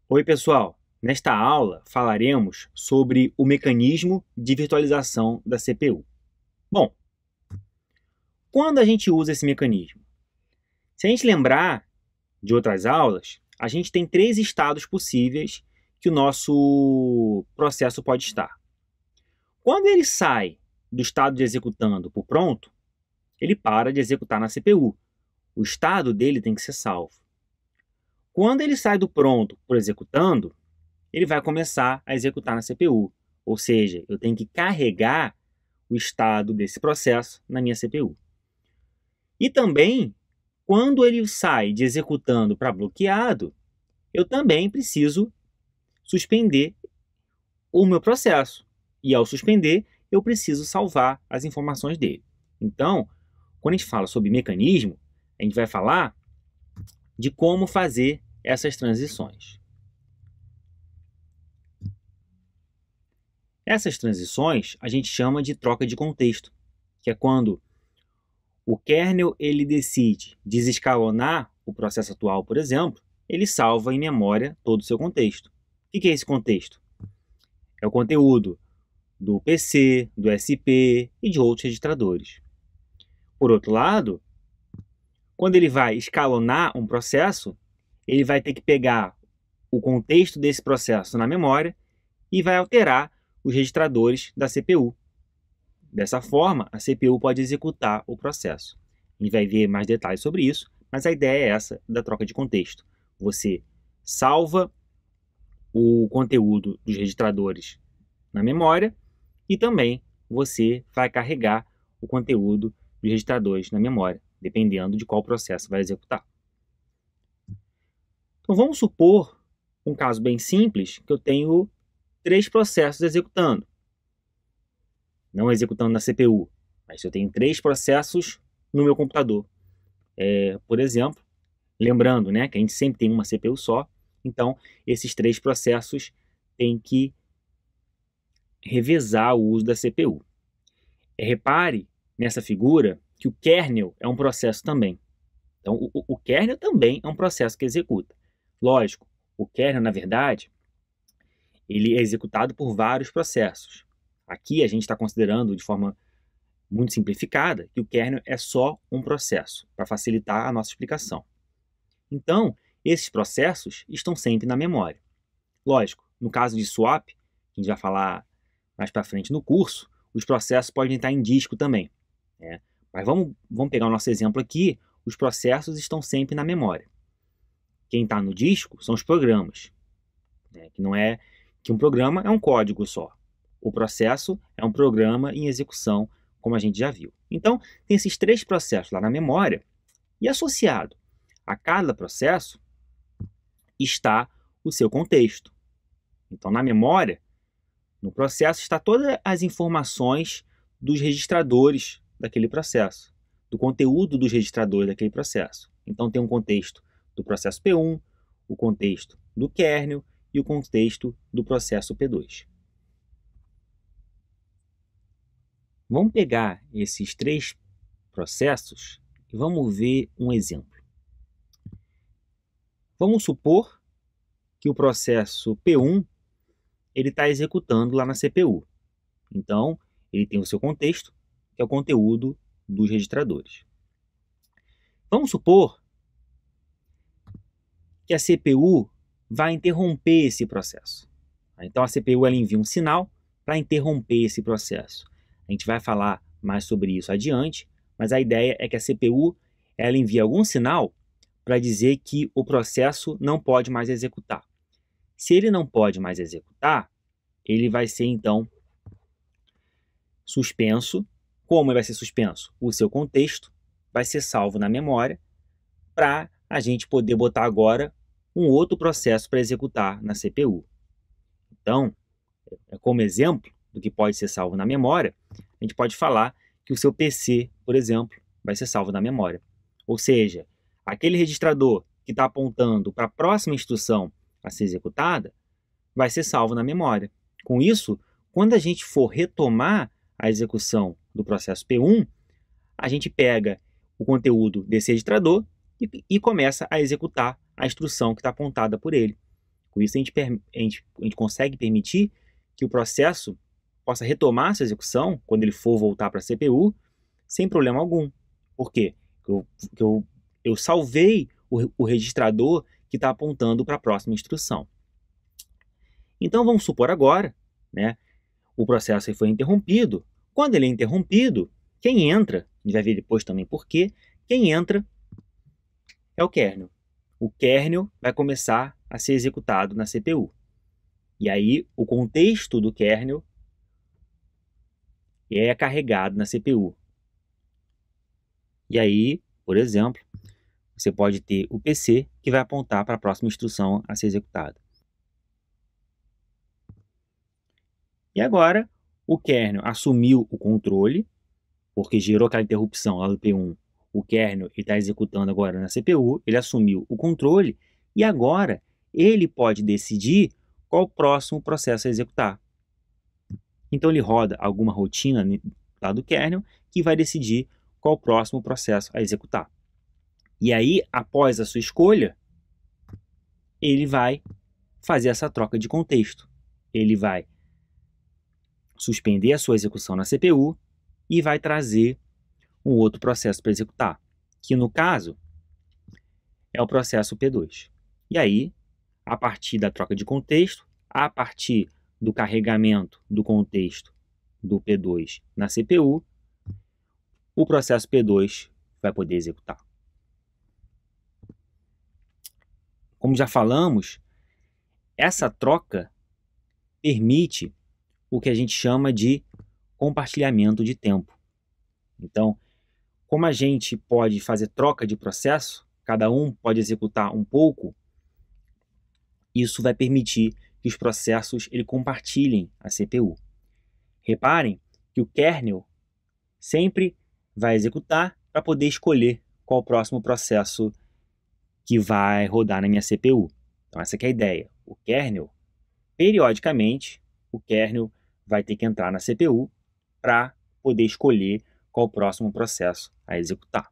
Oi, pessoal! Nesta aula falaremos sobre o mecanismo de virtualização da CPU. Bom, quando a gente usa esse mecanismo? Se a gente lembrar de outras aulas, a gente tem três estados possíveis que o nosso processo pode estar. Quando ele sai do estado de executando por pronto, ele para de executar na CPU. O estado dele tem que ser salvo. Quando ele sai do pronto por executando, ele vai começar a executar na CPU. Ou seja, eu tenho que carregar o estado desse processo na minha CPU. E também, quando ele sai de executando para bloqueado, eu também preciso suspender o meu processo. E ao suspender, eu preciso salvar as informações dele. Então, quando a gente fala sobre mecanismo, a gente vai falar de como fazer essas transições. Essas transições a gente chama de troca de contexto, que é quando o kernel ele decide desescalonar o processo atual, por exemplo, ele salva em memória todo o seu contexto. O que é esse contexto? É o conteúdo do PC, do SP e de outros registradores. Por outro lado, quando ele vai escalonar um processo, ele vai ter que pegar o contexto desse processo na memória e vai alterar os registradores da CPU. Dessa forma, a CPU pode executar o processo. A gente vai ver mais detalhes sobre isso, mas a ideia é essa da troca de contexto. Você salva o conteúdo dos registradores na memória e também você vai carregar o conteúdo dos registradores na memória, dependendo de qual processo vai executar. Então vamos supor um caso bem simples, que eu tenho 3 processos executando. Não executando na CPU, mas eu tenho 3 processos no meu computador. Por exemplo, lembrando, né, que a gente sempre tem uma CPU só, então esses 3 processos têm que revezar o uso da CPU. Repare nessa figura que o kernel é um processo também. Então o kernel também é um processo que executa. Lógico, o kernel, na verdade, ele é executado por vários processos. Aqui a gente está considerando de forma muito simplificada que o kernel é só um processo, para facilitar a nossa explicação. Então, esses processos estão sempre na memória. Lógico, no caso de swap, que a gente vai falar mais para frente no curso, os processos podem estar em disco também. Né? Mas vamos pegar o nosso exemplo aqui, os processos estão sempre na memória. Quem está no disco são os programas, né? Que não é que um programa é um código só. O processo é um programa em execução, como a gente já viu. Então, tem esses 3 processos lá na memória e associado a cada processo está o seu contexto. Então, na memória, no processo, está todas as informações dos registradores daquele processo, do conteúdo dos registradores daquele processo. Então, tem um contexto do processo P1, o contexto do kernel e o contexto do processo P2. Vamos pegar esses 3 processos e vamos ver um exemplo. Vamos supor que o processo P1 ele está executando lá na CPU. Então, ele tem o seu contexto, que é o conteúdo dos registradores. Vamos supor que a CPU vai interromper esse processo. Então, a CPU ela envia um sinal para interromper esse processo. A gente vai falar mais sobre isso adiante, mas a ideia é que a CPU ela envia algum sinal para dizer que o processo não pode mais executar. Se ele não pode mais executar, ele vai ser então suspenso. Como ele vai ser suspenso? O seu contexto vai ser salvo na memória para a gente poder botar agora um outro processo para executar na CPU. Então, como exemplo do que pode ser salvo na memória, a gente pode falar que o seu PC, por exemplo, vai ser salvo na memória. Ou seja, aquele registrador que está apontando para a próxima instrução a ser executada vai ser salvo na memória. Com isso, quando a gente for retomar a execução do processo P1, a gente pega o conteúdo desse registrador e começa a executar a instrução que está apontada por ele. Com isso, a gente consegue permitir que o processo possa retomar sua execução quando ele for voltar para a CPU sem problema algum. Por quê? Porque eu salvei o registrador que está apontando para a próxima instrução. Então, vamos supor agora, né, o processo foi interrompido. Quando ele é interrompido, quem entra, a gente vai ver depois também por quê, quem entra é o kernel. O kernel vai começar a ser executado na CPU. E aí, o contexto do kernel é carregado na CPU. E aí, por exemplo, você pode ter o PC que vai apontar para a próxima instrução a ser executada. E agora, o kernel assumiu o controle, porque gerou aquela interrupção lá do P1. O kernel está executando agora na CPU, ele assumiu o controle e agora ele pode decidir qual o próximo processo a executar. Então ele roda alguma rotina lá do kernel que vai decidir qual o próximo processo a executar. E aí, após a sua escolha, ele vai fazer essa troca de contexto. Ele vai suspender a sua execução na CPU e vai trazer um outro processo para executar, que no caso é o processo P2. E aí, a partir da troca de contexto, a partir do carregamento do contexto do P2 na CPU, o processo P2 vai poder executar. Como já falamos, essa troca permite o que a gente chama de compartilhamento de tempo. Então, como a gente pode fazer troca de processo, cada um pode executar um pouco, isso vai permitir que os processos compartilhem a CPU. Reparem que o kernel sempre vai executar para poder escolher qual o próximo processo que vai rodar na minha CPU. Então essa que é a ideia. O kernel, periodicamente, o kernel vai ter que entrar na CPU para poder escolher qual o próximo processo a executar.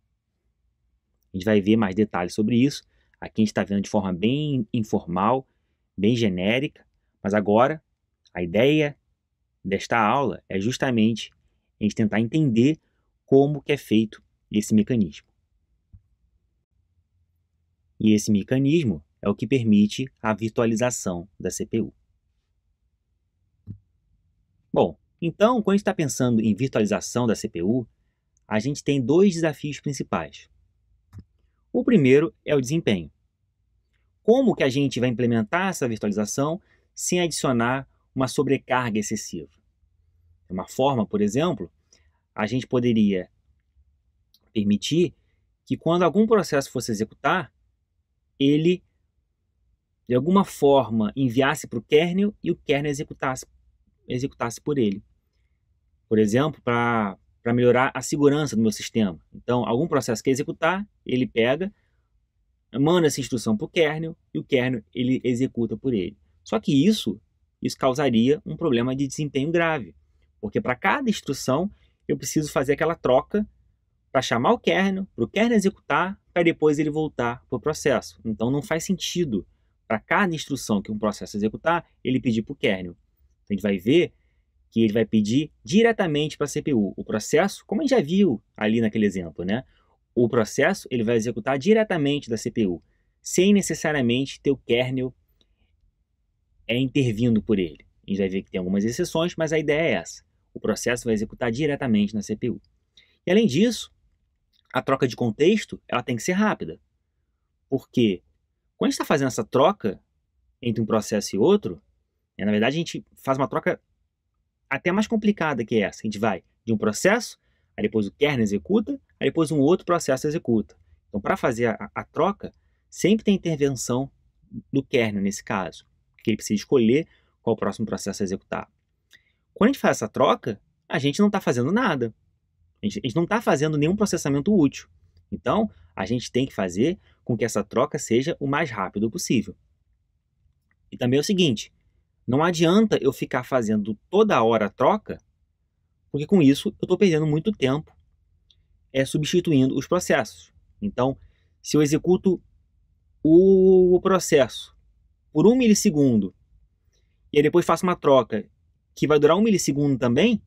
A gente vai ver mais detalhes sobre isso. Aqui a gente está vendo de forma bem informal, bem genérica, mas agora a ideia desta aula é justamente a gente tentar entender como que é feito esse mecanismo. E esse mecanismo é o que permite a virtualização da CPU. Bom, então, quando a gente está pensando em virtualização da CPU, a gente tem dois desafios principais. O primeiro é o desempenho. Como que a gente vai implementar essa virtualização sem adicionar uma sobrecarga excessiva? Uma forma, por exemplo, a gente poderia permitir que quando algum processo fosse executar, ele, de alguma forma, enviasse para o kernel e o kernel executasse por ele. Por exemplo, para melhorar a segurança do meu sistema. Então, algum processo que executar, ele pega, manda essa instrução para o kernel e o kernel ele executa por ele. Só que isso causaria um problema de desempenho grave, porque para cada instrução eu preciso fazer aquela troca para chamar o kernel, para o kernel executar, para depois ele voltar para o processo. Então não faz sentido para cada instrução que um processo executar, ele pedir para o kernel. Então, a gente vai ver que ele vai pedir diretamente para a CPU. O processo, como a gente já viu ali naquele exemplo, né? O processo ele vai executar diretamente da CPU, sem necessariamente ter o kernel intervindo por ele. A gente vai ver que tem algumas exceções, mas a ideia é essa. O processo vai executar diretamente na CPU. E além disso, a troca de contexto ela tem que ser rápida. Porque quando a gente está fazendo essa troca entre um processo e outro, na verdade a gente faz uma troca até mais complicada que essa. A gente vai de um processo, aí depois o kernel executa, aí depois um outro processo executa. Então, para fazer a troca, sempre tem intervenção do kernel nesse caso, porque ele precisa escolher qual o próximo processo a executar. Quando a gente faz essa troca, a gente não está fazendo nada. A gente não está fazendo nenhum processamento útil. Então, a gente tem que fazer com que essa troca seja o mais rápido possível. E também é o seguinte, não adianta eu ficar fazendo toda hora a troca, porque com isso eu estou perdendo muito tempo substituindo os processos. Então, se eu executo o processo por 1 milissegundo e aí depois faço uma troca que vai durar 1 milissegundo também,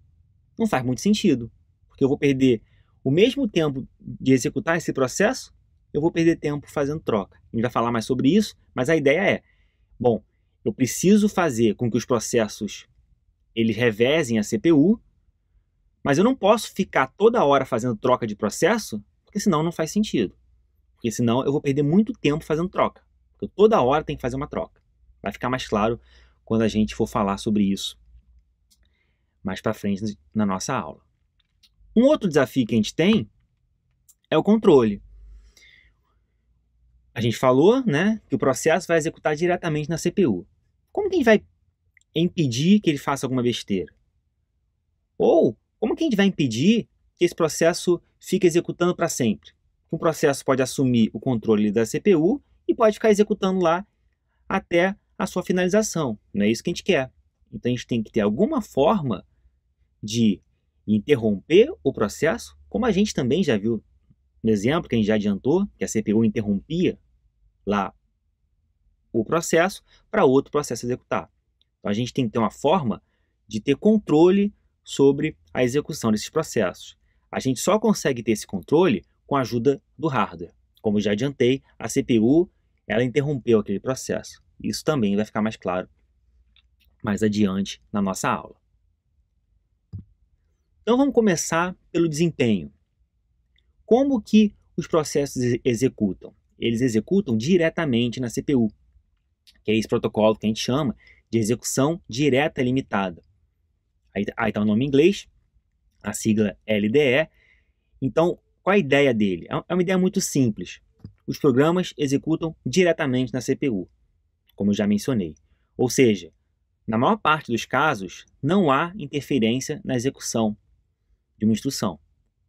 não faz muito sentido, porque eu vou perder o mesmo tempo de executar esse processo, eu vou perder tempo fazendo troca. A gente vai falar mais sobre isso, mas a ideia é, bom, eu preciso fazer com que os processos eles revezem a CPU, mas eu não posso ficar toda hora fazendo troca de processo, porque senão não faz sentido. Porque senão eu vou perder muito tempo fazendo troca. Porque toda hora tem que fazer uma troca. Vai ficar mais claro quando a gente for falar sobre isso mais para frente na nossa aula. Um outro desafio que a gente tem é o controle. A gente falou, né, que o processo vai executar diretamente na CPU. Como que a gente vai impedir que ele faça alguma besteira? Ou como que a gente vai impedir que esse processo fique executando para sempre? Um processo pode assumir o controle da CPU e pode ficar executando lá até a sua finalização. Não é isso que a gente quer. Então a gente tem que ter alguma forma de interromper o processo, como a gente também já viu no exemplo que a gente já adiantou, que a CPU interrompia lá o processo para outro processo executar. Então a gente tem que ter uma forma de ter controle sobre a execução desses processos. A gente só consegue ter esse controle com a ajuda do hardware. Como eu já adiantei, a CPU ela interrompeu aquele processo. Isso também vai ficar mais claro mais adiante na nossa aula. Então vamos começar pelo desempenho. Como que os processos executam? Eles executam diretamente na CPU, que é esse protocolo que a gente chama de execução direta limitada. Aí está o nome em inglês, a sigla LDE. Então, qual a ideia dele? É uma ideia muito simples. Os programas executam diretamente na CPU, como eu já mencionei. Ou seja, na maior parte dos casos, não há interferência na execução de uma instrução.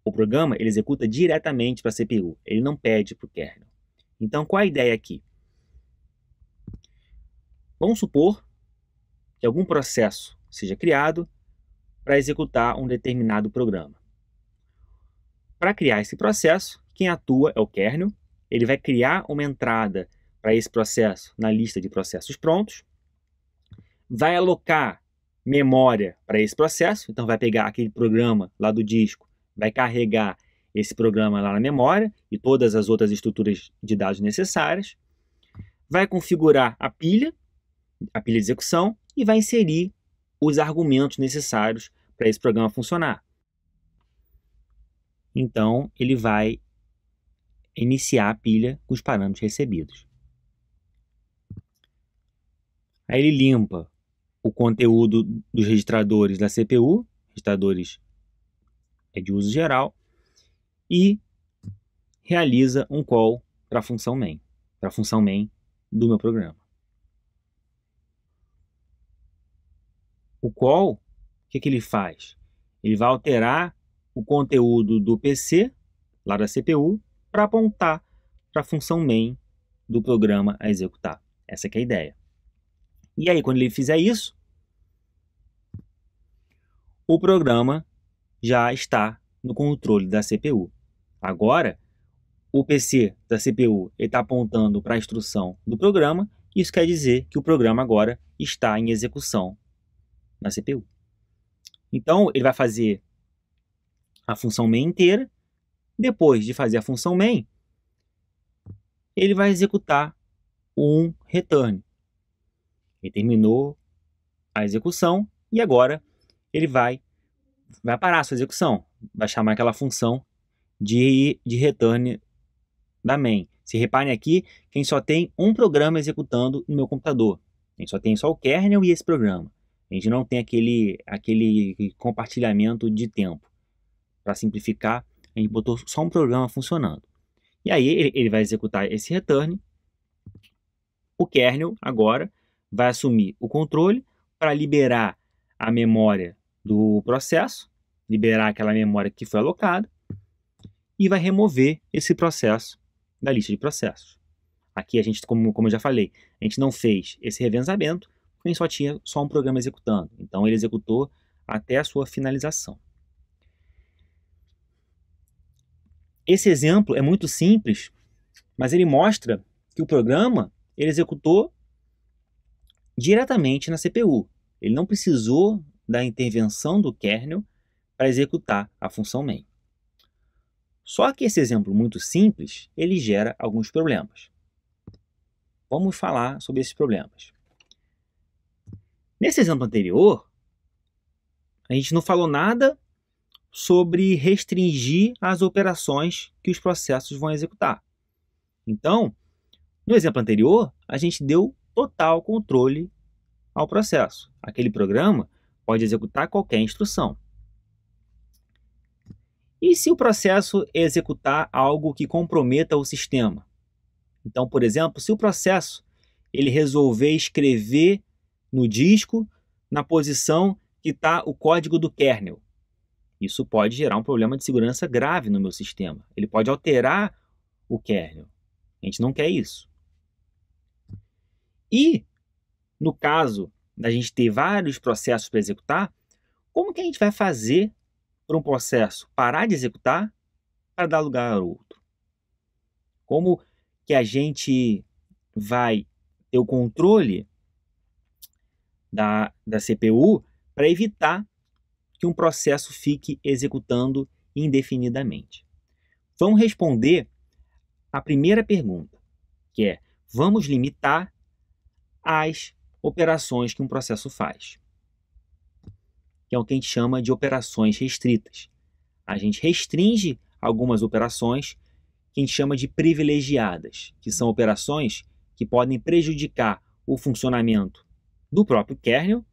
O programa ele executa diretamente para a CPU, ele não pede para o kernel. Então, qual a ideia aqui? Vamos supor que algum processo seja criado para executar um determinado programa. Para criar esse processo, quem atua é o kernel. Ele vai criar uma entrada para esse processo na lista de processos prontos, vai alocar memória para esse processo, então vai pegar aquele programa lá do disco, vai carregar esse programa lá na memória e todas as outras estruturas de dados necessárias, vai configurar a pilha de execução e vai inserir os argumentos necessários para esse programa funcionar. Então, ele vai iniciar a pilha com os parâmetros recebidos. Aí ele limpa o conteúdo dos registradores da CPU, registradores de uso geral, e realiza um call para a função main do meu programa. O call, o que ele faz? Ele vai alterar o conteúdo do PC, lá da CPU, para apontar para a função main do programa a executar. Essa que é a ideia. E aí, quando ele fizer isso, o programa já está no controle da CPU. Agora, o PC da CPU está apontando para a instrução do programa. Isso quer dizer que o programa agora está em execução na CPU. Então, ele vai fazer a função main inteira. Depois de fazer a função main, ele vai executar um return. Ele terminou a execução e agora ele vai parar a sua execução. Vai chamar aquela função de return da main. Se reparem aqui que a gente só tem um programa executando no meu computador. A gente só tem o kernel e esse programa. A gente não tem aquele compartilhamento de tempo. Para simplificar, a gente botou só um programa funcionando. E aí ele vai executar esse return. O kernel agora vai assumir o controle para liberar a memória do processo, liberar aquela memória que foi alocada e vai remover esse processo da lista de processos. Aqui a gente, como eu já falei, a gente não fez esse revezamento porque a gente só tinha um programa executando. Então ele executou até a sua finalização. Esse exemplo é muito simples, mas ele mostra que o programa ele executou diretamente na CPU. Ele não precisou da intervenção do kernel para executar a função main. Só que esse exemplo muito simples, ele gera alguns problemas. Vamos falar sobre esses problemas. Nesse exemplo anterior, a gente não falou nada sobre restringir as operações que os processos vão executar. Então, no exemplo anterior, a gente deu total controle ao processo. Aquele programa pode executar qualquer instrução. E se o processo executar algo que comprometa o sistema? Então, por exemplo, se o processo ele resolver escrever no disco na posição que está o código do kernel, isso pode gerar um problema de segurança grave no meu sistema. Ele pode alterar o kernel. A gente não quer isso. E, no caso da gente ter vários processos para executar, como que a gente vai fazer para um processo parar de executar para dar lugar ao outro? Como que a gente vai ter o controle da CPU para evitar que um processo fique executando indefinidamente? Vamos responder a primeira pergunta, que é: vamos limitar as operações que um processo faz, que é o que a gente chama de operações restritas. A gente restringe algumas operações que a gente chama de privilegiadas, que são operações que podem prejudicar o funcionamento do próprio kernel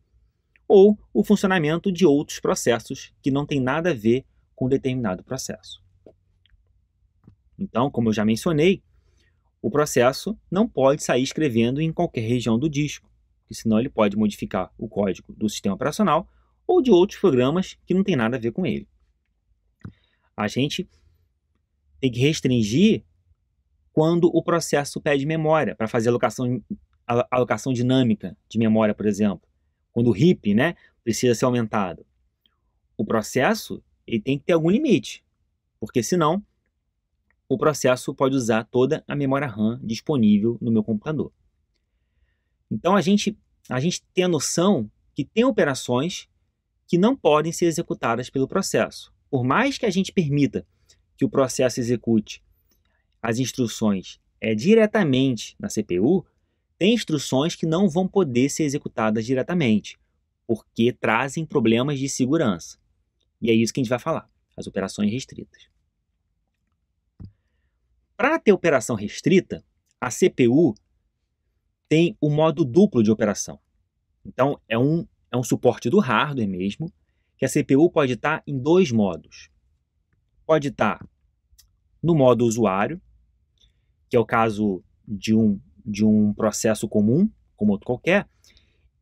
ou o funcionamento de outros processos que não tem nada a ver com determinado processo. Então, como eu já mencionei, o processo não pode sair escrevendo em qualquer região do disco, porque senão ele pode modificar o código do sistema operacional ou de outros programas que não tem nada a ver com ele. A gente tem que restringir quando o processo pede memória para fazer alocação dinâmica de memória, por exemplo. Quando o heap, precisa ser aumentado. O processo ele tem que ter algum limite, porque senão o processo pode usar toda a memória RAM disponível no meu computador. Então a gente tem a noção que tem operações que não podem ser executadas pelo processo. Por mais que a gente permita que o processo execute as instruções diretamente na CPU, tem instruções que não vão poder ser executadas diretamente, porque trazem problemas de segurança. E é isso que a gente vai falar, as operações restritas. Para ter operação restrita, a CPU tem o modo duplo de operação. Então, é um suporte do hardware mesmo, que a CPU pode estar em dois modos. Pode estar no modo usuário, que é o caso de um processo comum, como outro qualquer.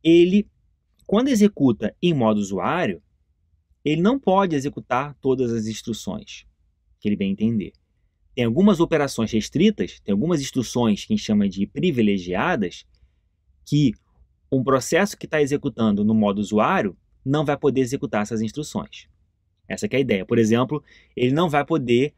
Ele, quando executa em modo usuário, ele não pode executar todas as instruções que ele bem entender. Tem algumas operações restritas, tem algumas instruções que a gente chama de privilegiadas, que um processo que está executando no modo usuário não vai poder executar essas instruções. Essa que é a ideia. Por exemplo, ele não vai poder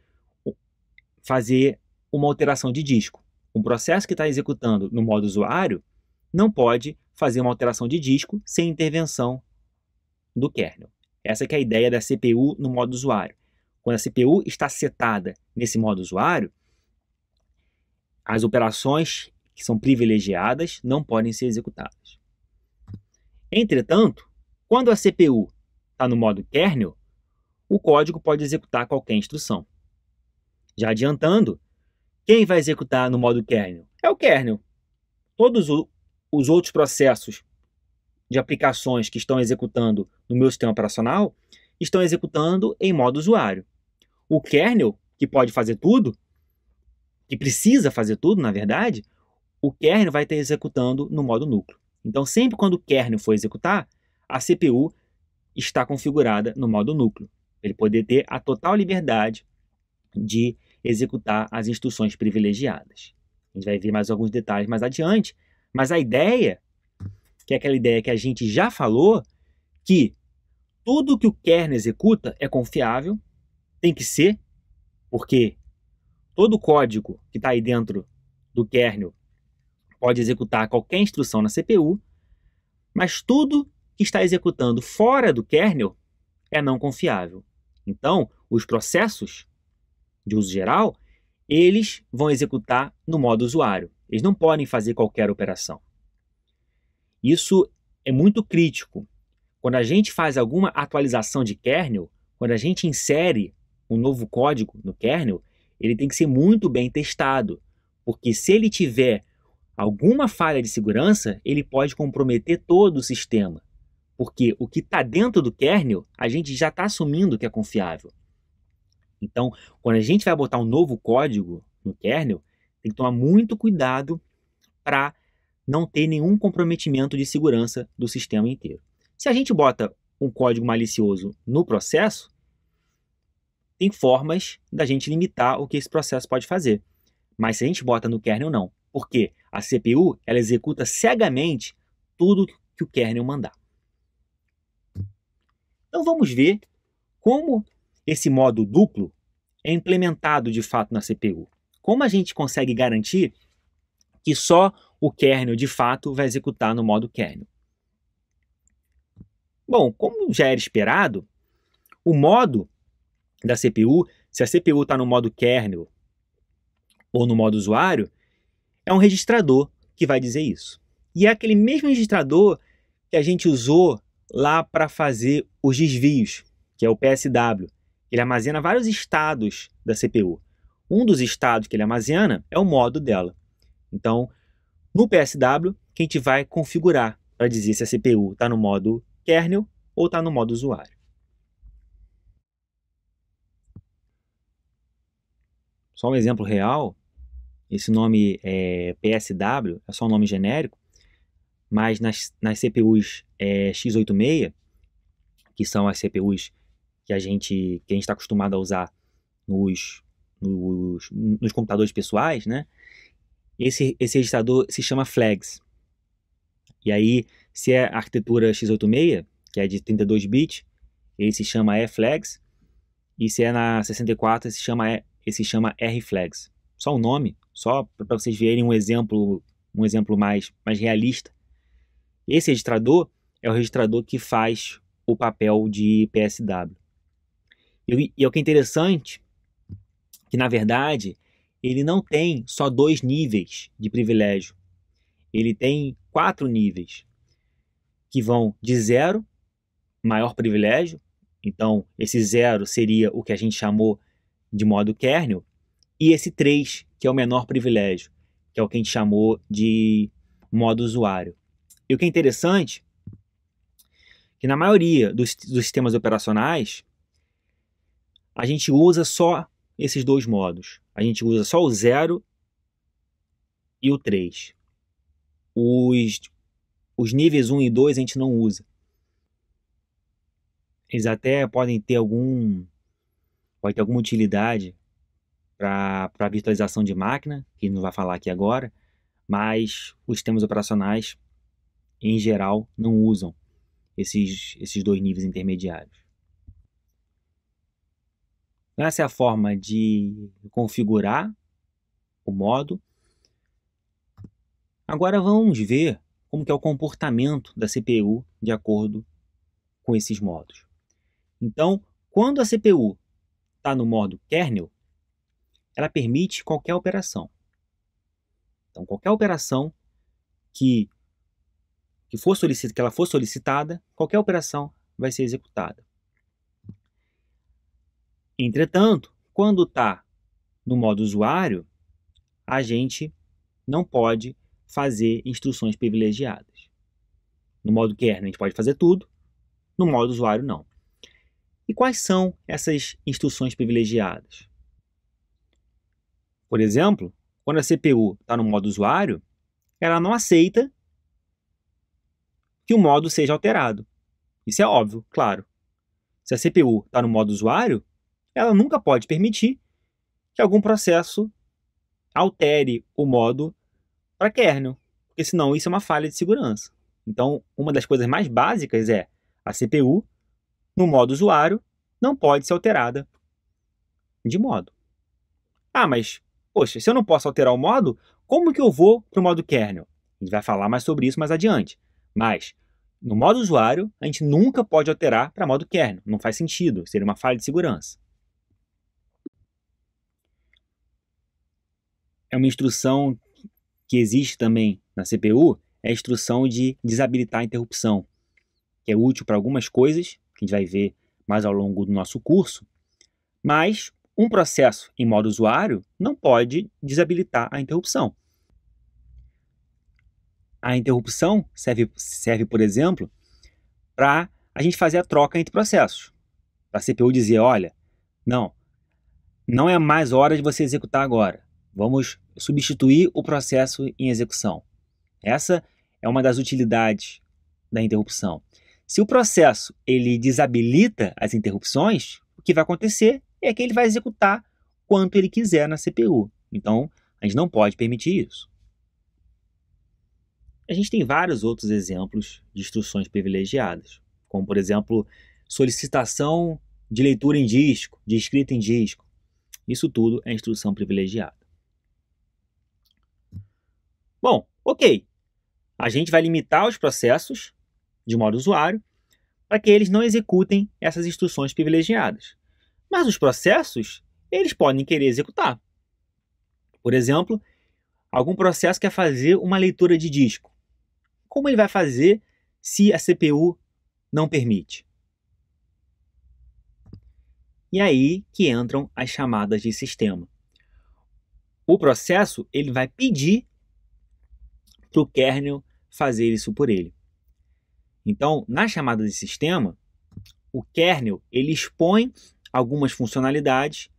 fazer uma alteração de disco. Um processo que está executando no modo usuário não pode fazer uma alteração de disco sem intervenção do kernel. Essa que é a ideia da CPU no modo usuário. Quando a CPU está setada nesse modo usuário, as operações que são privilegiadas não podem ser executadas. Entretanto, quando a CPU está no modo kernel, o código pode executar qualquer instrução. Já adiantando, quem vai executar no modo kernel? É o kernel. Todos os outros processos de aplicações que estão executando no meu sistema operacional estão executando em modo usuário. O kernel, que pode fazer tudo, que precisa fazer tudo, na verdade, o kernel vai estar executando no modo núcleo. Então, sempre quando o kernel for executar, a CPU está configurada no modo núcleo. Ele poder ter a total liberdade de executar as instruções privilegiadas. A gente vai ver mais alguns detalhes mais adiante, mas a ideia, que é aquela ideia que a gente já falou, que tudo que o kernel executa é confiável, tem que ser, porque todo o código que está aí dentro do kernel pode executar qualquer instrução na CPU, mas tudo que está executando fora do kernel é não confiável. Então, os processos de uso geral, eles vão executar no modo usuário. Eles não podem fazer qualquer operação. Isso é muito crítico. Quando a gente faz alguma atualização de kernel, quando a gente insere um novo código no kernel, ele tem que ser muito bem testado, porque se ele tiver alguma falha de segurança, ele pode comprometer todo o sistema, porque o que está dentro do kernel, a gente já está assumindo que é confiável. Então, quando a gente vai botar um novo código no kernel, tem que tomar muito cuidado para não ter nenhum comprometimento de segurança do sistema inteiro. Se a gente bota um código malicioso no processo, tem formas da gente limitar o que esse processo pode fazer. Mas se a gente bota no kernel, não. Porque a CPU ela executa cegamente tudo que o kernel mandar. Então vamos ver como esse modo duplo é implementado de fato na CPU. Como a gente consegue garantir que só o kernel de fato vai executar no modo kernel? Bom, como já era esperado, o modo da CPU, se a CPU está no modo kernel ou no modo usuário, é um registrador que vai dizer isso. E é aquele mesmo registrador que a gente usou lá para fazer os desvios, que é o PSW. Ele armazena vários estados da CPU. Um dos estados que ele armazena é o modo dela. Então, no PSW, que a gente vai configurar para dizer se a CPU está no modo kernel ou está no modo usuário. Só um exemplo real, esse nome PSW é só um nome genérico, mas nas CPUs x86, que são as CPUs que a gente está acostumado a usar nos computadores pessoais, né? Esse registrador se chama flags. E aí, se é a arquitetura x86, que é de 32 bits, ele se chama E-flags. E se é na 64, ele se chama R-flags. Só o nome, só para vocês verem um exemplo mais realista. Esse registrador é o registrador que faz o papel de PSW. E o que é interessante, que na verdade ele não tem só 2 níveis de privilégio. Ele tem 4 níveis, que vão de 0, maior privilégio. Então, esse 0 seria o que a gente chamou de modo kernel, e esse 3, que é o menor privilégio, que é o que a gente chamou de modo usuário. E o que é interessante, que na maioria dos sistemas operacionais, a gente usa só esses 2 modos. A gente usa só o 0 e o 3. Os níveis 1 e 2 a gente não usa. Eles até podem ter alguma utilidade para virtualização de máquina, que não vai falar aqui agora, mas os sistemas operacionais, em geral, não usam esses 2 níveis intermediários. Essa é a forma de configurar o modo. Agora vamos ver como que é o comportamento da CPU de acordo com esses modos. Então, quando a CPU está no modo kernel, ela permite qualquer operação. Então, qualquer operação que ela for solicitada, qualquer operação vai ser executada. Entretanto, quando está no modo usuário, a gente não pode fazer instruções privilegiadas. No modo kernel a gente pode fazer tudo, no modo usuário não. E quais são essas instruções privilegiadas? Por exemplo, quando a CPU está no modo usuário, ela não aceita que o modo seja alterado. Isso é óbvio, claro. Se a CPU está no modo usuário, ela nunca pode permitir que algum processo altere o modo para kernel, porque senão isso é uma falha de segurança. Então, uma das coisas mais básicas é a CPU, no modo usuário, não pode ser alterada de modo. Ah, mas, poxa, se eu não posso alterar o modo, como que eu vou para o modo kernel? A gente vai falar mais sobre isso mais adiante. Mas no modo usuário, a gente nunca pode alterar para modo kernel. Não faz sentido, seria uma falha de segurança. É uma instrução que existe também na CPU, é a instrução de desabilitar a interrupção, que é útil para algumas coisas, que a gente vai ver mais ao longo do nosso curso, mas um processo em modo usuário não pode desabilitar a interrupção. A interrupção serve, por exemplo, para a gente fazer a troca entre processos. Para a CPU dizer, olha, não é mais hora de você executar agora. Vamos substituir o processo em execução. Essa é uma das utilidades da interrupção. Se o processo ele desabilita as interrupções, o que vai acontecer é que ele vai executar quanto ele quiser na CPU. Então, a gente não pode permitir isso. A gente tem vários outros exemplos de instruções privilegiadas, como, por exemplo, solicitação de leitura em disco, de escrita em disco. Isso tudo é instrução privilegiada. Bom, ok. A gente vai limitar os processos de modo usuário para que eles não executem essas instruções privilegiadas. Mas os processos, eles podem querer executar. Por exemplo, algum processo quer fazer uma leitura de disco. Como ele vai fazer se a CPU não permite? E aí que entram as chamadas de sistema. O processo ele vai pedir para o kernel fazer isso por ele. Então, na chamada de sistema, o kernel ele expõe algumas funcionalidades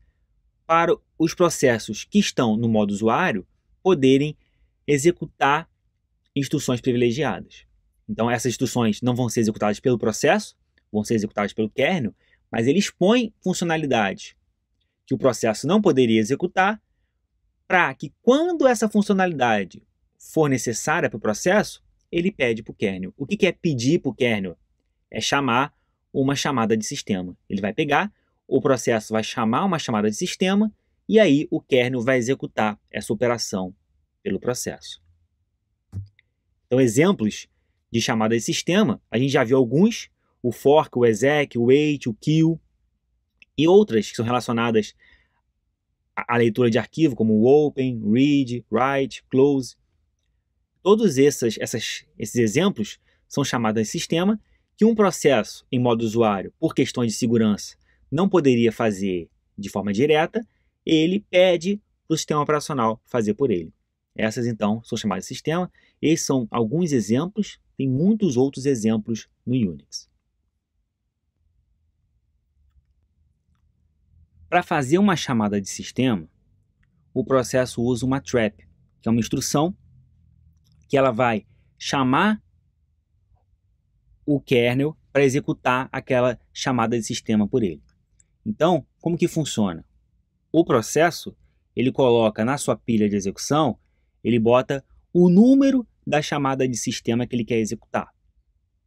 para os processos que estão no modo usuário poderem executar instruções privilegiadas. Então, essas instruções não vão ser executadas pelo processo, vão ser executadas pelo kernel, mas ele expõe funcionalidades que o processo não poderia executar para que, quando essa funcionalidade for necessária para o processo, ele pede para o kernel. O que é pedir para o kernel? É chamar uma chamada de sistema. Ele vai pegar, o processo vai chamar uma chamada de sistema e aí o kernel vai executar essa operação pelo processo. Então, exemplos de chamada de sistema, a gente já viu alguns, o fork, o exec, o wait, o kill, e outras que são relacionadas à leitura de arquivo, como o open, read, write, close. Todos esses exemplos são chamadas de sistema que um processo em modo usuário, por questões de segurança, não poderia fazer de forma direta, ele pede para o sistema operacional fazer por ele. Essas, então, são chamadas de sistema. Esses são alguns exemplos, tem muitos outros exemplos no Unix. Para fazer uma chamada de sistema, o processo usa uma trap, que é uma instrução que ela vai chamar o kernel para executar aquela chamada de sistema por ele. Então, como que funciona? O processo, ele coloca na sua pilha de execução, ele bota o número da chamada de sistema que ele quer executar.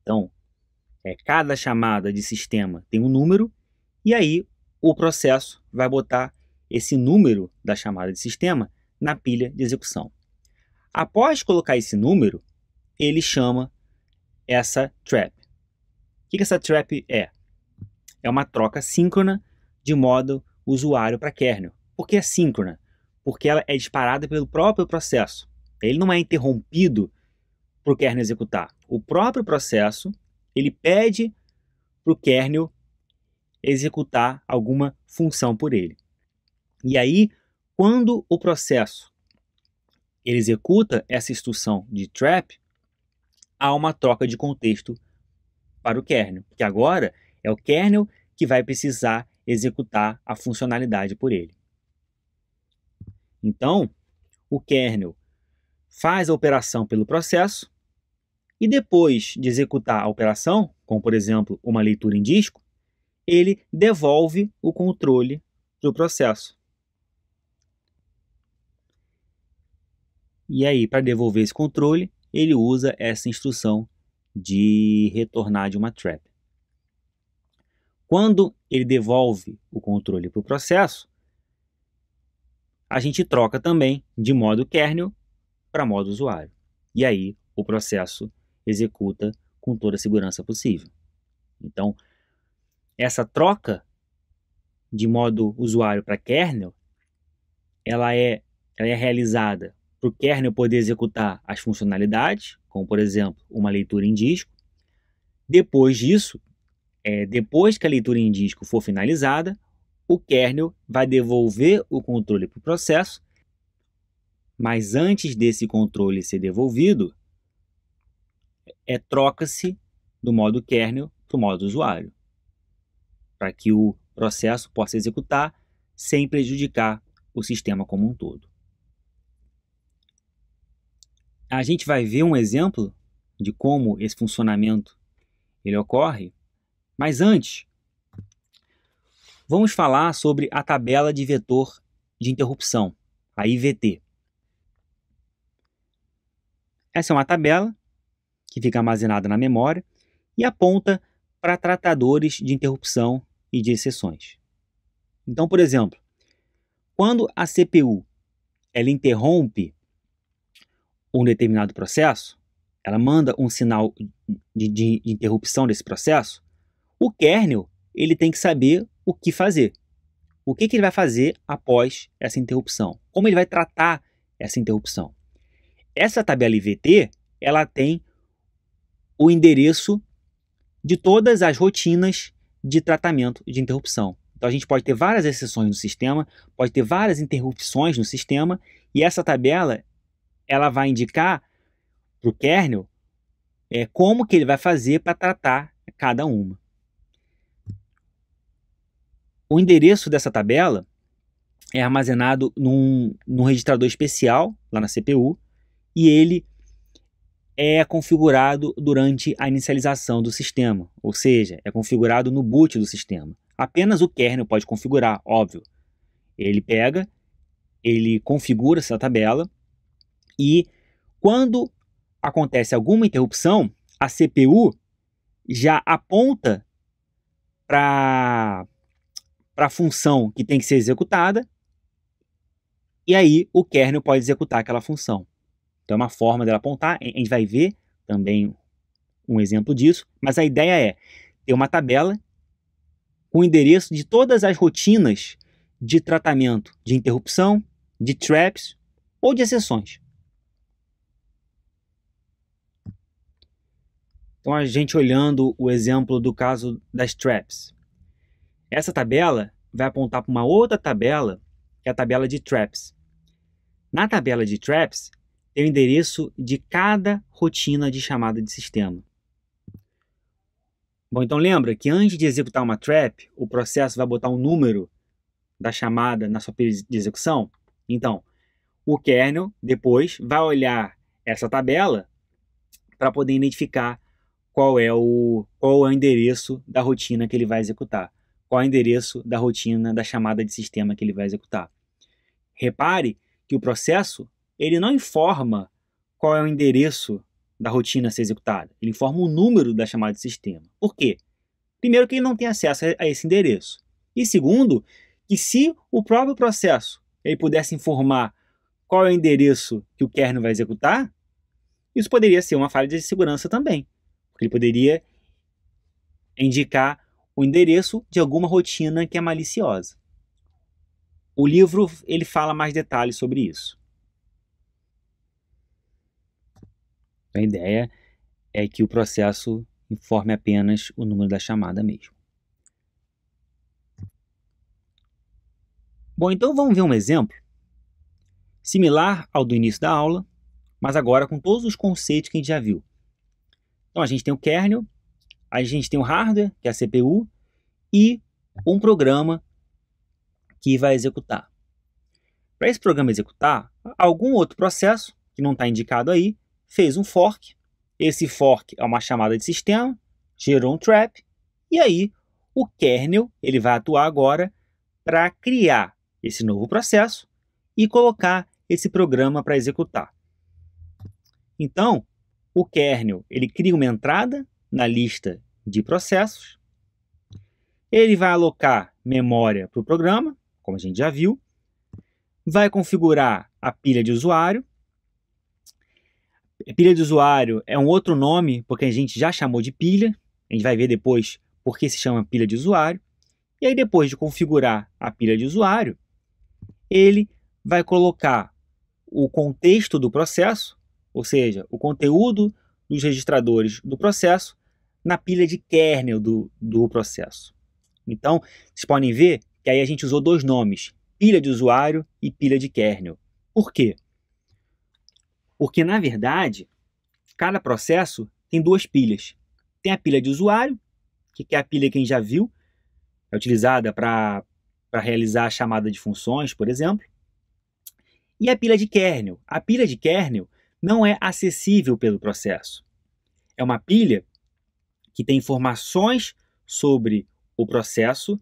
Então, cada chamada de sistema tem um número, e aí o processo vai botar esse número da chamada de sistema na pilha de execução. Após colocar esse número, ele chama essa trap. O que essa trap é? É uma troca síncrona de modo usuário para kernel. Por que é síncrona? Porque ela é disparada pelo próprio processo. Ele não é interrompido para o kernel executar. O próprio processo ele pede para o kernel executar alguma função por ele. E aí, quando o processo ele executa essa instrução de trap, há uma troca de contexto para o kernel, porque agora é o kernel que vai precisar executar a funcionalidade por ele. Então, o kernel faz a operação pelo processo e depois de executar a operação, como por exemplo uma leitura em disco, ele devolve o controle para o processo. E aí, para devolver esse controle, ele usa essa instrução de retornar de uma trap. Quando ele devolve o controle para o processo, a gente troca também de modo kernel para modo usuário. E aí o processo executa com toda a segurança possível. Então, essa troca de modo usuário para kernel, ela é realizada para o kernel poder executar as funcionalidades, como, por exemplo, uma leitura em disco. Depois disso, depois que a leitura em disco for finalizada, o kernel vai devolver o controle para o processo, mas antes desse controle ser devolvido, troca-se do modo kernel para o modo usuário, para que o processo possa executar sem prejudicar o sistema como um todo. A gente vai ver um exemplo de como esse funcionamento ele ocorre, mas antes, vamos falar sobre a tabela de vetor de interrupção, a IVT. Essa é uma tabela que fica armazenada na memória e aponta para tratadores de interrupção e de exceções. Então, por exemplo, quando a CPU ela interrompe um determinado processo, ela manda um sinal de interrupção desse processo, o kernel ele tem que saber o que fazer. O que ele vai fazer após essa interrupção? Como ele vai tratar essa interrupção? Essa tabela IVT ela tem o endereço de todas as rotinas de tratamento de interrupção. Então a gente pode ter várias exceções no sistema, pode ter várias interrupções no sistema, e essa tabela ela vai indicar para o kernel como que ele vai fazer para tratar cada uma. O endereço dessa tabela é armazenado num registrador especial lá na CPU, e ele é configurado durante a inicialização do sistema, ou seja, é configurado no boot do sistema. Apenas o kernel pode configurar, óbvio. Ele pega, ele configura essa tabela e quando acontece alguma interrupção, a CPU já aponta para a função que tem que ser executada e aí o kernel pode executar aquela função. Então é uma forma dela apontar, a gente vai ver também um exemplo disso, mas a ideia é ter uma tabela com o endereço de todas as rotinas de tratamento de interrupção, de traps ou de exceções. Então a gente olhando o exemplo do caso das traps. Essa tabela vai apontar para uma outra tabela, que é a tabela de traps. Na tabela de traps, tem o endereço de cada rotina de chamada de sistema. Bom, então lembra que antes de executar uma trap, o processo vai botar um número da chamada na sua pilha de execução? Então, o kernel depois vai olhar essa tabela para poder identificar qual é o endereço da rotina que ele vai executar, qual é o endereço da rotina da chamada de sistema que ele vai executar. Repare que o processo ele não informa qual é o endereço da rotina a ser executada. Ele informa o número da chamada de sistema. Por quê? Primeiro, que ele não tem acesso a esse endereço. E segundo, que se o próprio processo ele pudesse informar qual é o endereço que o kernel vai executar, isso poderia ser uma falha de segurança também. Porque ele poderia indicar o endereço de alguma rotina que é maliciosa. O livro ele fala mais detalhes sobre isso. A ideia é que o processo informe apenas o número da chamada mesmo. Bom, então vamos ver um exemplo similar ao do início da aula, mas agora com todos os conceitos que a gente já viu. Então a gente tem o kernel, a gente tem o hardware, que é a CPU, e um programa que vai executar. Para esse programa executar, algum outro processo, que não está indicado aí, fez um fork. Esse fork é uma chamada de sistema, gerou um trap, e aí o kernel ele vai atuar agora para criar esse novo processo e colocar esse programa para executar. Então, o kernel ele cria uma entrada na lista de processos, ele vai alocar memória para o programa, como a gente já viu, vai configurar a pilha de usuário. Pilha de usuário é um outro nome, porque a gente já chamou de pilha. A gente vai ver depois por que se chama pilha de usuário. E aí, depois de configurar a pilha de usuário, ele vai colocar o contexto do processo, ou seja, o conteúdo dos registradores do processo, na pilha de kernel do processo. Então, vocês podem ver que aí a gente usou dois nomes, pilha de usuário e pilha de kernel. Por quê? Porque, na verdade, cada processo tem duas pilhas. Tem a pilha de usuário, que é a pilha que a gente já viu, é utilizada para realizar a chamada de funções, por exemplo. E a pilha de kernel. A pilha de kernel não é acessível pelo processo. É uma pilha que tem informações sobre o processo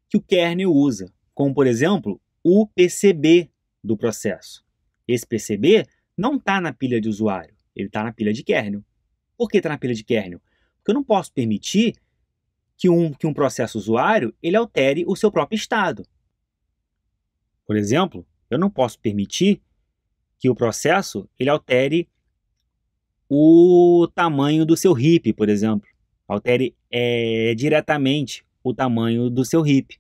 que o kernel usa, como, por exemplo, o PCB do processo. Esse PCB não está na pilha de usuário, ele está na pilha de kernel. Por que está na pilha de kernel? Porque eu não posso permitir que um processo usuário ele altere o seu próprio estado. Por exemplo, eu não posso permitir que o processo ele altere o tamanho do seu heap, por exemplo. Altere diretamente o tamanho do seu heap.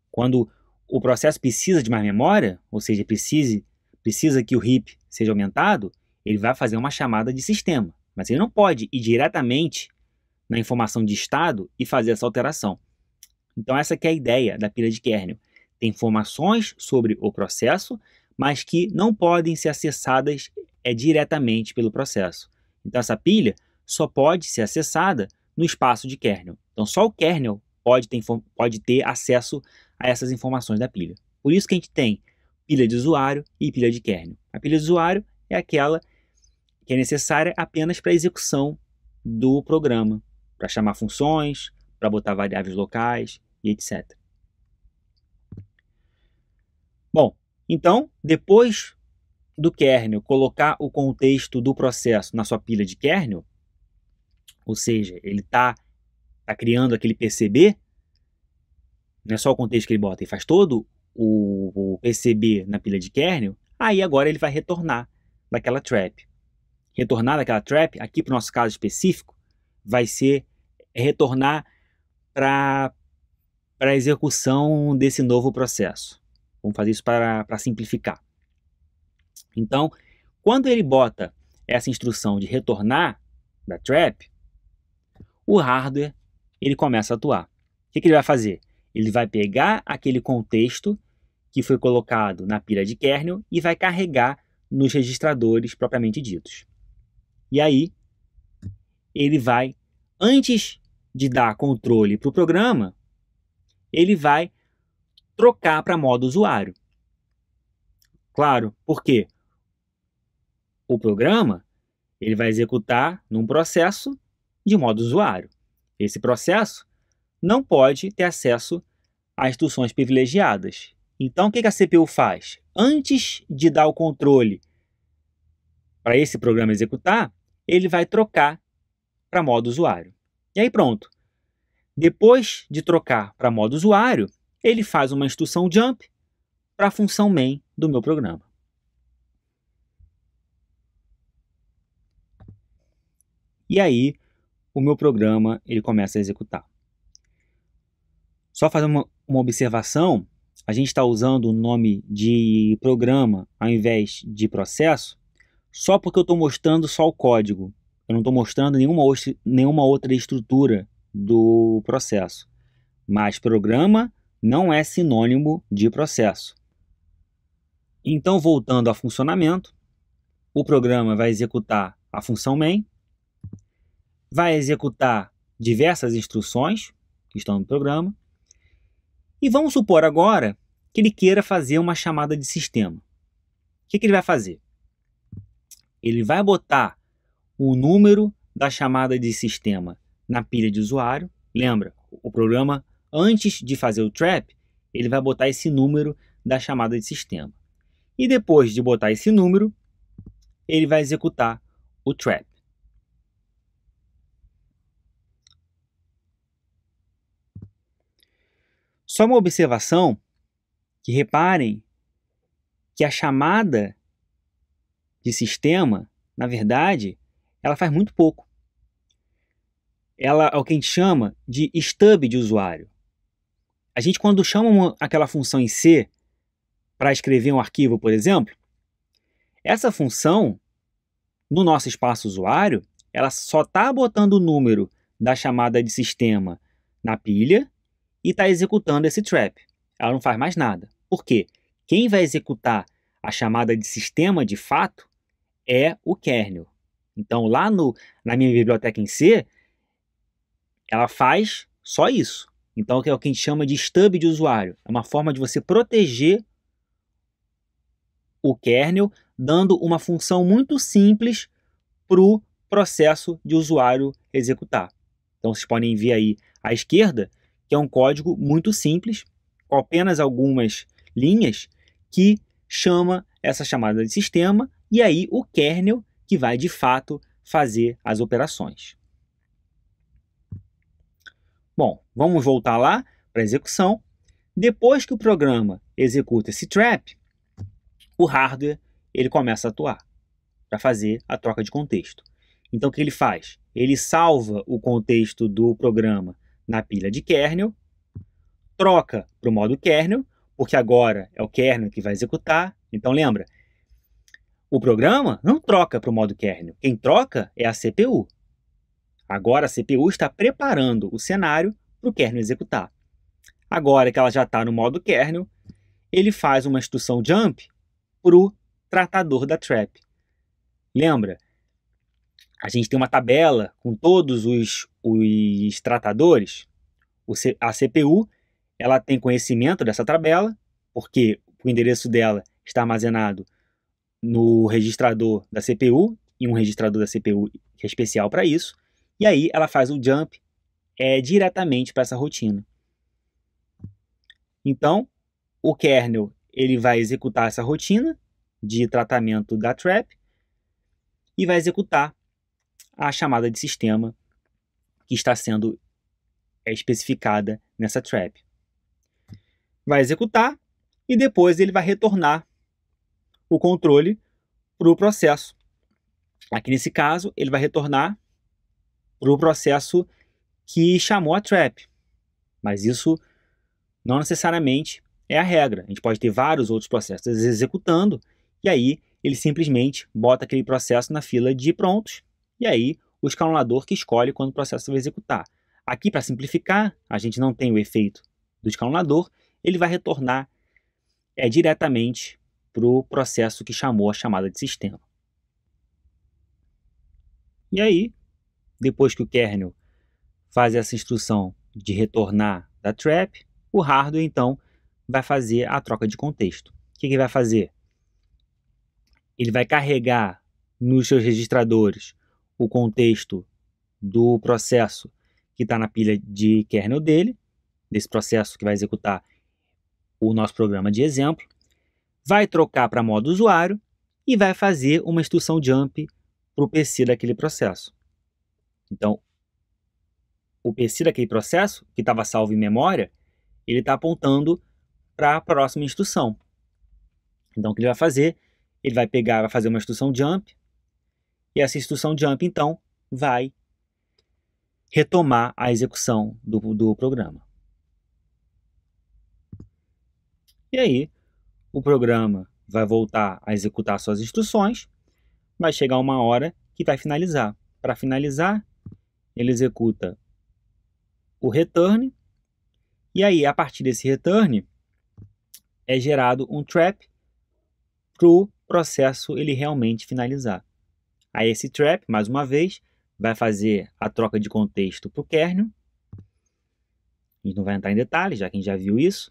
Quando o processo precisa de mais memória, ou seja, precisa que o heap seja aumentado, ele vai fazer uma chamada de sistema. Mas ele não pode ir diretamente na informação de estado e fazer essa alteração. Então essa que é a ideia da pilha de kernel. Tem informações sobre o processo, mas que não podem ser acessadas diretamente pelo processo. Então essa pilha só pode ser acessada no espaço de kernel. Então só o kernel pode ter acesso a essas informações da pilha. Por isso que a gente tem pilha de usuário e pilha de kernel. A pilha de usuário é aquela que é necessária apenas para a execução do programa, para chamar funções, para botar variáveis locais e etc. Bom, então, depois do kernel colocar o contexto do processo na sua pilha de kernel, ou seja, ele está criando aquele PCB, não é só o contexto que ele bota, ele faz todo o PCB na pilha de kernel, aí agora ele vai retornar daquela trap. Retornar daquela trap, aqui para o nosso caso específico, vai ser retornar para a execução desse novo processo. Vamos fazer isso para simplificar. Então, quando ele bota essa instrução de retornar da trap, o hardware ele começa a atuar. O que ele vai fazer? Ele vai pegar aquele contexto que foi colocado na pilha de kernel e vai carregar nos registradores propriamente ditos. E aí, ele vai, antes de dar controle para o programa, ele vai trocar para modo usuário. Claro, por quê? O programa ele vai executar num processo de modo usuário. Esse processo não pode ter acesso a instruções privilegiadas. Então, o que a CPU faz? Antes de dar o controle para esse programa executar, ele vai trocar para modo usuário. E aí pronto. Depois de trocar para modo usuário, ele faz uma instrução jump para a função main do meu programa. E aí, o meu programa ele começa a executar. Só fazer uma observação, a gente está usando o nome de programa ao invés de processo, só porque eu estou mostrando só o código. Eu não estou mostrando nenhuma outra estrutura do processo. Mas programa não é sinônimo de processo. Então, voltando ao funcionamento, o programa vai executar a função main, vai executar diversas instruções que estão no programa, e vamos supor agora que ele queira fazer uma chamada de sistema. O que ele vai fazer? Ele vai botar o número da chamada de sistema na pilha de usuário. Lembra, o programa, antes de fazer o trap, ele vai botar esse número da chamada de sistema. E depois de botar esse número, ele vai executar o trap. Só uma observação, que reparem que a chamada de sistema na verdade, ela faz muito pouco. Ela é o que a gente chama de stub de usuário. A gente, quando chama aquela função em C para escrever um arquivo, por exemplo, essa função, no nosso espaço usuário, ela só está botando o número da chamada de sistema na pilha e está executando esse trap. Ela não faz mais nada. Por quê? Quem vai executar a chamada de sistema de fato é o kernel. Então, lá na minha biblioteca em C, ela faz só isso. Então, é o que a gente chama de stub de usuário. É uma forma de você proteger o kernel, dando uma função muito simples para o processo de usuário executar. Então, vocês podem ver aí à esquerda, que é um código muito simples, com apenas algumas linhas, que chama essa chamada de sistema, e aí o kernel que vai, de fato, fazer as operações. Bom, vamos voltar lá para a execução. Depois que o programa executa esse trap, o hardware ele começa a atuar para fazer a troca de contexto. Então, o que ele faz? Ele salva o contexto do programa na pilha de kernel, troca para o modo kernel, porque agora é o kernel que vai executar. Então, lembra, o programa não troca para o modo kernel. Quem troca é a CPU. Agora a CPU está preparando o cenário para o kernel executar. Agora que ela já está no modo kernel, ele faz uma instrução jump para o tratador da trap. Lembra? A gente tem uma tabela com todos os tratadores. A CPU ela tem conhecimento dessa tabela, porque o endereço dela está armazenado no registrador da CPU, e um registrador da CPU que é especial para isso. E aí ela faz o jump diretamente para essa rotina. Então, o kernel ele vai executar essa rotina de tratamento da trap e vai executar a chamada de sistema que está sendo especificada nessa trap. Vai executar e depois ele vai retornar o controle para o processo. Aqui nesse caso, ele vai retornar para o processo que chamou a trap. Mas isso não necessariamente é a regra. A gente pode ter vários outros processos executando e aí ele simplesmente bota aquele processo na fila de prontos e aí o escalonador que escolhe quando o processo vai executar. Aqui, para simplificar, a gente não tem o efeito do escalonador, ele vai retornar diretamente para o processo que chamou a chamada de sistema. E aí, depois que o kernel faz essa instrução de retornar da trap, o hardware, então, vai fazer a troca de contexto. O que ele vai fazer? Ele vai carregar nos seus registradores o contexto do processo que está na pilha de kernel dele, desse processo que vai executar o nosso programa de exemplo, vai trocar para modo usuário e vai fazer uma instrução jump para o PC daquele processo. Então, o PC daquele processo, que estava salvo em memória, ele está apontando para a próxima instrução. Então, o que ele vai fazer? Ele vai pegar, vai fazer uma instrução jump, e essa instrução jump, então, vai retomar a execução do programa. E aí, o programa vai voltar a executar suas instruções, vai chegar uma hora que vai finalizar. Para finalizar, ele executa o return, e aí, a partir desse return, é gerado um trap para o processo ele realmente finalizar. Aí esse trap, mais uma vez, vai fazer a troca de contexto para o kernel. A gente não vai entrar em detalhes, já que a gente já viu isso.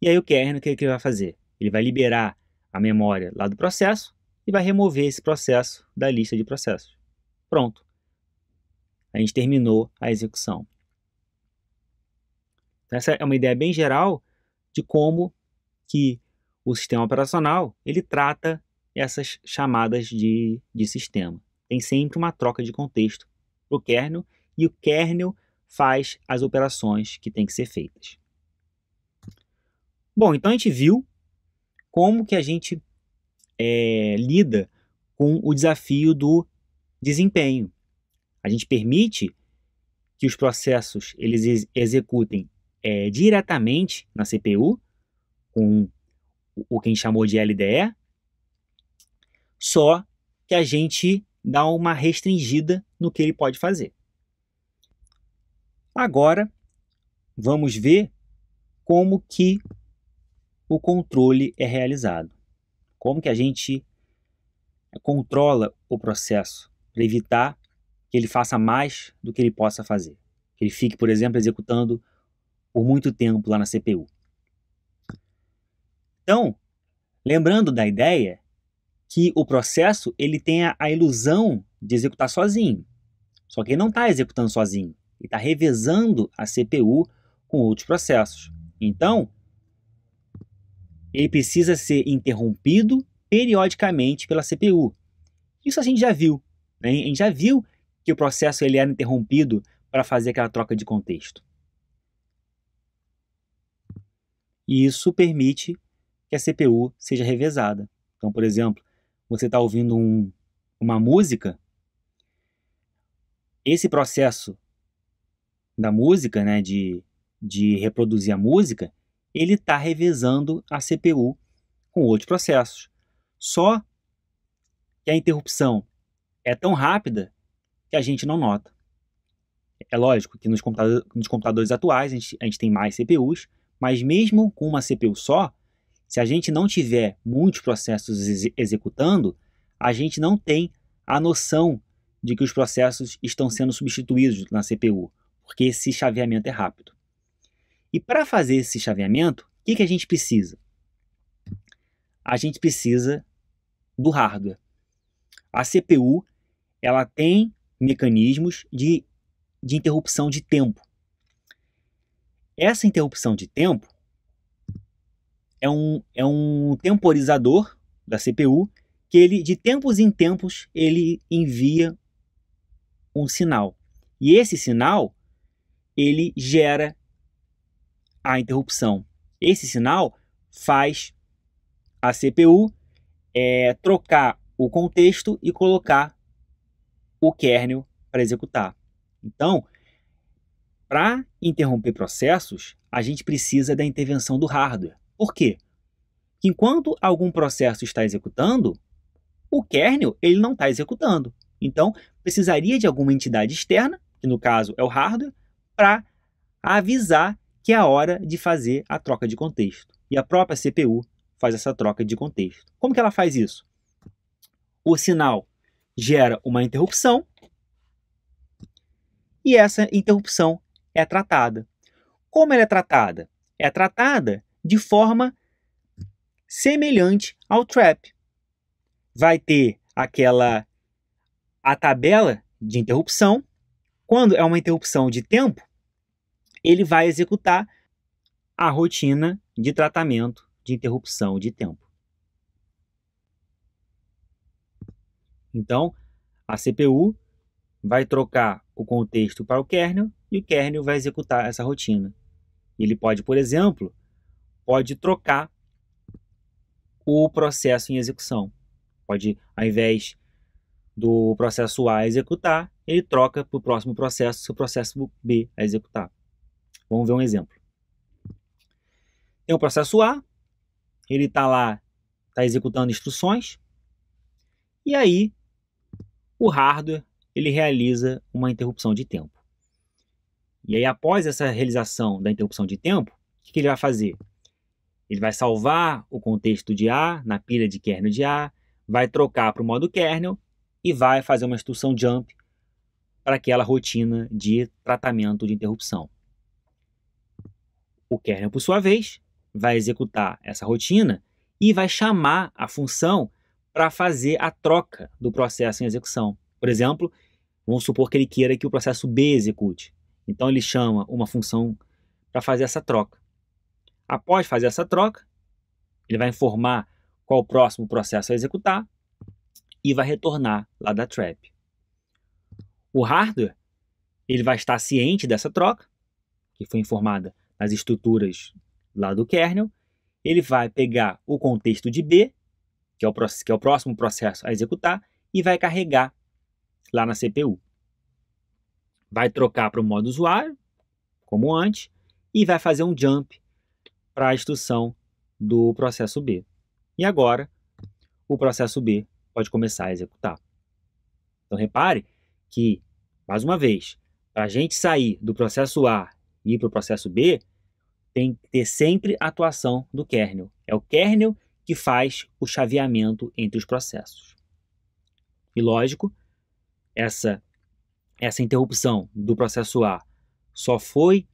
E aí o kernel, o que ele vai fazer? Ele vai liberar a memória lá do processo e vai remover esse processo da lista de processos. Pronto. A gente terminou a execução. Então, essa é uma ideia bem geral de como que o sistema operacional ele trata essas chamadas de sistema. Tem sempre uma troca de contexto para o kernel e o kernel faz as operações que têm que ser feitas. Bom, então a gente viu como que a gente lida com o desafio do desempenho. A gente permite que os processos eles executem diretamente na CPU, com o que a gente chamou de LDE, só que a gente dá uma restringida no que ele pode fazer. Agora, vamos ver como que o controle é realizado. Como que a gente controla o processo para evitar que ele faça mais do que ele possa fazer. Que ele fique, por exemplo, executando por muito tempo lá na CPU. Então, lembrando da ideia que o processo ele tem a ilusão de executar sozinho. Só que ele não está executando sozinho. Ele está revezando a CPU com outros processos. Então, ele precisa ser interrompido periodicamente pela CPU. Isso a gente já viu. Né? A gente já viu que o processo ele era interrompido para fazer aquela troca de contexto. E isso permite que a CPU seja revezada. Então, por exemplo, você está ouvindo uma música, esse processo da música, né, de reproduzir a música, ele está revezando a CPU com outros processos. Só que a interrupção é tão rápida que a gente não nota. É lógico que nos computadores atuais a gente tem mais CPUs, mas mesmo com uma CPU só, se a gente não tiver muitos processos executando, a gente não tem a noção de que os processos estão sendo substituídos na CPU, porque esse chaveamento é rápido. E para fazer esse chaveamento, o que a gente precisa? A gente precisa do hardware. A CPU ela tem mecanismos de interrupção de tempo. Essa interrupção de tempo é um temporizador da CPU que ele, de tempos em tempos, ele envia um sinal. E esse sinal, ele gera a interrupção. Esse sinal faz a CPU trocar o contexto e colocar o kernel para executar. Então, para interromper processos, a gente precisa da intervenção do hardware. Por quê? Enquanto algum processo está executando, o kernel ele não está executando. Então, precisaria de alguma entidade externa, que no caso é o hardware, para avisar que é a hora de fazer a troca de contexto. E a própria CPU faz essa troca de contexto. Como que ela faz isso? O sinal gera uma interrupção e essa interrupção é tratada. Como ela é tratada? É tratada de forma semelhante ao trap. Vai ter a tabela de interrupção. Quando é uma interrupção de tempo, ele vai executar a rotina de tratamento de interrupção de tempo. Então, a CPU vai trocar o contexto para o kernel e o kernel vai executar essa rotina. Ele pode, por exemplo, trocar o processo em execução. Pode, ao invés do processo A executar, ele troca para o próximo processo, o processo B a executar. Vamos ver um exemplo. Tem o processo A, ele está lá, está executando instruções, e aí o hardware ele realiza uma interrupção de tempo. E aí, após essa realização da interrupção de tempo, o que ele vai fazer? Ele vai salvar o contexto de A na pilha de kernel de A, vai trocar para o modo kernel e vai fazer uma instrução jump para aquela rotina de tratamento de interrupção. O kernel, por sua vez, vai executar essa rotina e vai chamar a função para fazer a troca do processo em execução. Por exemplo, vamos supor que ele queira que o processo B execute. Então ele chama uma função para fazer essa troca. Após fazer essa troca, ele vai informar qual o próximo processo a executar e vai retornar lá da trap. O hardware ele vai estar ciente dessa troca, que foi informada nas estruturas lá do kernel. Ele vai pegar o contexto de B, que que é o próximo processo a executar, e vai carregar lá na CPU. Vai trocar para o modo usuário, como antes, e vai fazer um jump para a instrução do processo B. E agora, o processo B pode começar a executar. Então, repare que, mais uma vez, para a gente sair do processo A e ir para o processo B, tem que ter sempre a atuação do kernel. É o kernel que faz o chaveamento entre os processos. E, lógico, essa interrupção do processo A só foi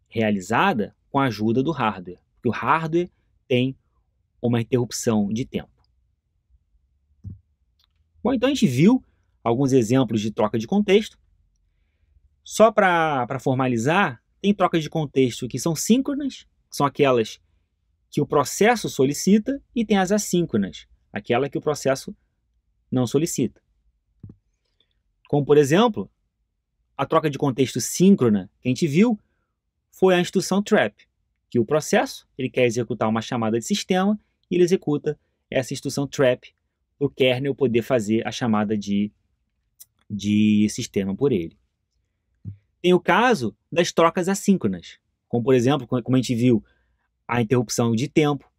realizada com a ajuda do hardware, porque o hardware tem uma interrupção de tempo. Bom, então a gente viu alguns exemplos de troca de contexto. Só para formalizar, tem trocas de contexto que são síncronas, que são aquelas que o processo solicita, e tem as assíncronas, aquela que o processo não solicita. Como, por exemplo, a troca de contexto síncrona que a gente viu foi a instrução trap, que o processo ele quer executar uma chamada de sistema e ele executa essa instrução trap para o kernel poder fazer a chamada de sistema por ele. Tem o caso das trocas assíncronas, como por exemplo, como a gente viu, a interrupção de tempo.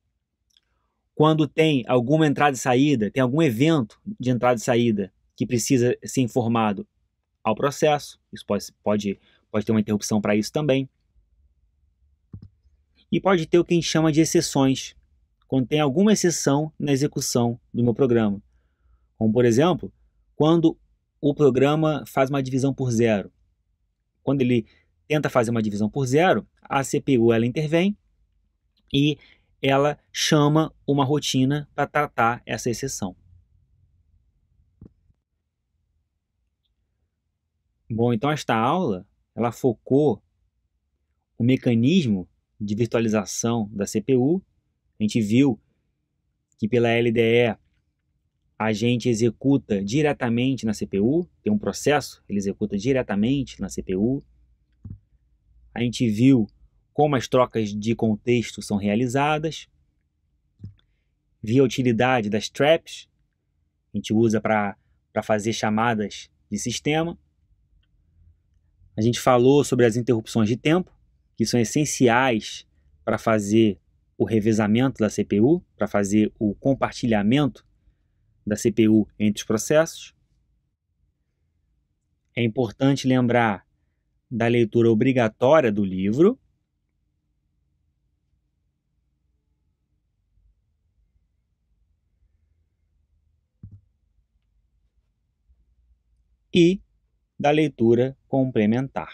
Quando tem alguma entrada e saída, tem algum evento de entrada e saída que precisa ser informado ao processo, isso pode ter uma interrupção para isso também. E pode ter o que a gente chama de exceções, quando tem alguma exceção na execução do meu programa. Como, por exemplo, quando o programa faz uma divisão por zero. Quando ele tenta fazer uma divisão por zero, a CPU ela intervém e ela chama uma rotina para tratar essa exceção. Bom, então esta aula ela focou o mecanismo de virtualização da CPU. A gente viu que pela LDE a gente executa diretamente na CPU, tem um processo, ele executa diretamente na CPU. A gente viu como as trocas de contexto são realizadas, viu a utilidade das traps, a gente usa para fazer chamadas de sistema. A gente falou sobre as interrupções de tempo, que são essenciais para fazer o revezamento da CPU, para fazer o compartilhamento da CPU entre os processos. É importante lembrar da leitura obrigatória do livro e da leitura complementar.